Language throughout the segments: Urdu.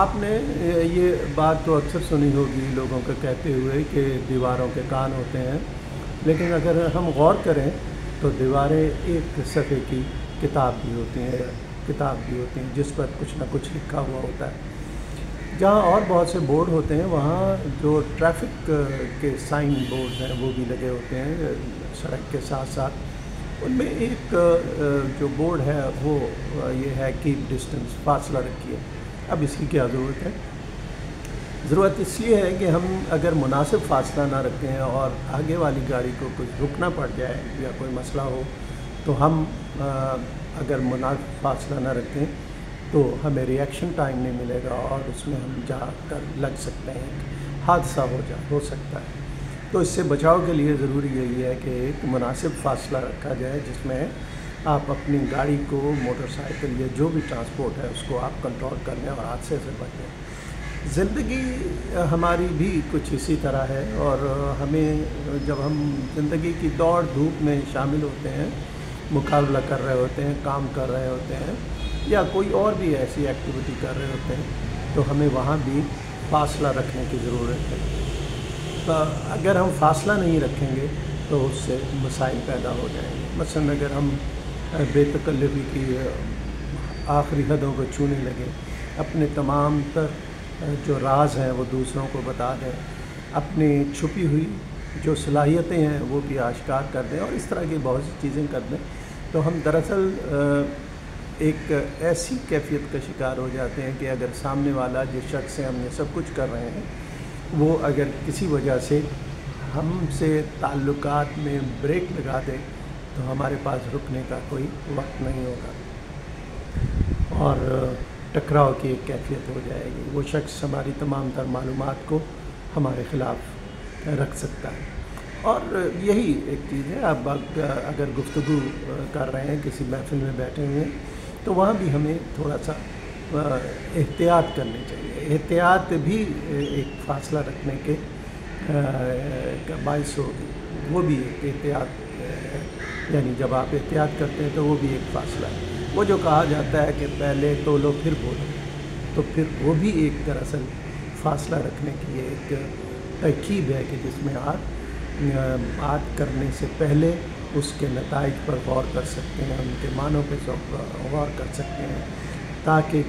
آپ نے یہ بات تو اکثر سنی ہوگی لوگوں کو کہتے ہوئے کہ دیواروں کے کان ہوتے ہیں، لیکن اگر ہم غور کریں تو دیواریں ایک صفحے کی کتاب بھی ہوتی ہیں جس پر کچھ نہ کچھ لکھا ہوا ہوتا ہے۔ جہاں اور بہت سے بورڈ ہوتے ہیں وہاں جو ٹریفک کے سائن بورڈ ہیں وہ بھی لگے ہوتے ہیں سڑک کے ساتھ ساتھ۔ ان میں ایک جو بورڈ ہے وہ یہ ہے کیپ ڈسٹنس، فاصلہ رکھیے۔ اب اس کی کیا ضرورت ہے؟ ضرورت اس لیے ہے کہ ہم اگر مناسب فاصلہ نہ رکھیں اور آگے والی گاڑی کو کچھ رکنا پڑ جائے یا کوئی مسئلہ ہو تو ہم اگر مناسب فاصلہ نہ رکھیں تو ہمیں ریئیکشن ٹائم نہیں ملے گا اور اس میں ہم جا کر لگ سکتے ہیں، حادثہ ہو سکتا ہے۔ تو اس سے بچاؤ کے لیے ضروری یہی ہے کہ ایک مناسب فاصلہ رکھا جائے جس میں آپ اپنی گاڑی کو، موٹر سائیکل یا جو بھی ٹرانسپورٹ ہے اس کو آپ کنٹرول کر لیں اور حادثے سے بچ لیں۔ زندگی ہماری بھی کچھ اسی طرح ہے، اور ہمیں جب ہم زندگی کی دوڑ دھوپ میں شامل ہوتے ہیں، مقابلہ کر رہے ہوتے ہیں، کام کر رہے ہوتے ہیں یا کوئی اور بھی ایسی ایکٹیویٹی کر رہے ہوتے ہیں تو ہمیں وہاں بھی فاصلہ رکھنے کی ضرورت ہے۔ اگر ہم فاصلہ نہیں رکھیں گے تو اس سے مسائل پیدا ہو جائیں گے۔ مثلاً اگر ہم بے تکلفی کی آخری حدوں کو چھونے لگیں، اپنے تمام تر جو راز ہیں وہ دوسروں کو بتا دیں، اپنی چھپی ہوئی جو صلاحیتیں ہیں وہ بھی آشکار کر دیں اور اس طرح کی بہت سی چیزیں کر دیں، تو ہم دراصل ایک ایسی کیفیت کا شکار ہو جاتے ہیں کہ اگر سامنے والا جس شخص سے ہم یہ سب کچھ کر رہے ہیں وہ اگر کسی وجہ سے ہم سے تعلقات میں بریک لگا دے تو ہمارے پاس رکنے کا کوئی وقت نہیں ہوگا اور ٹکراؤ کی ایک کیفیت ہو جائے گی۔ وہ شخص ہماری تمام تر معلومات کو ہمارے خلاف رکھ سکتا ہے۔ اور یہی ایک چیز ہے، اب اگر گفتگو کر رہے ہیں، کسی محفل میں بیٹھے ہوئے ہیں تو وہاں بھی ہمیں تھوڑا سا احتیاط کرنی چاہیے۔ احتیاط بھی ایک فاصلہ رکھنے کے کا باعث ہوگی، وہ بھی ایک احتیاط ہے، یعنی جب آپ احتیاط کرتے ہیں تو وہ بھی ایک فاصلہ ہے۔ وہ جو کہا جاتا ہے کہ پہلے تولو پھر بولو، تو پھر وہ بھی ایک دراصل فاصلہ رکھنے کی ایک ترکیب ہے کہ جس میں آپ بات کرنے سے پہلے اس کے نتائج پر غور کر سکتے ہیں، ان کے معنوں پہ غور کر سکتے ہیں تاکہ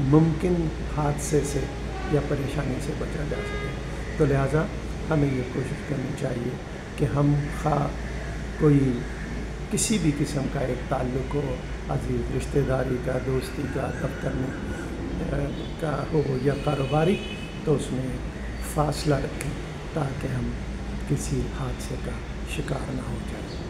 ممکن حادثے سے یا پریشانی سے بچا جا سکے۔ تو لہٰذا ہمیں یہ کوشش کرنی چاہیے کہ ہم خواہ کوئی کسی بھی قسم کا ایک تعلق ہو، عزیز رشتہ داری کا، دوستی کا، دفتر میں کا ہو یا کاروباری، تو اس میں فاصلہ رکھیں تاکہ ہم کسی حادثے کا شکار نہ ہو جائیں۔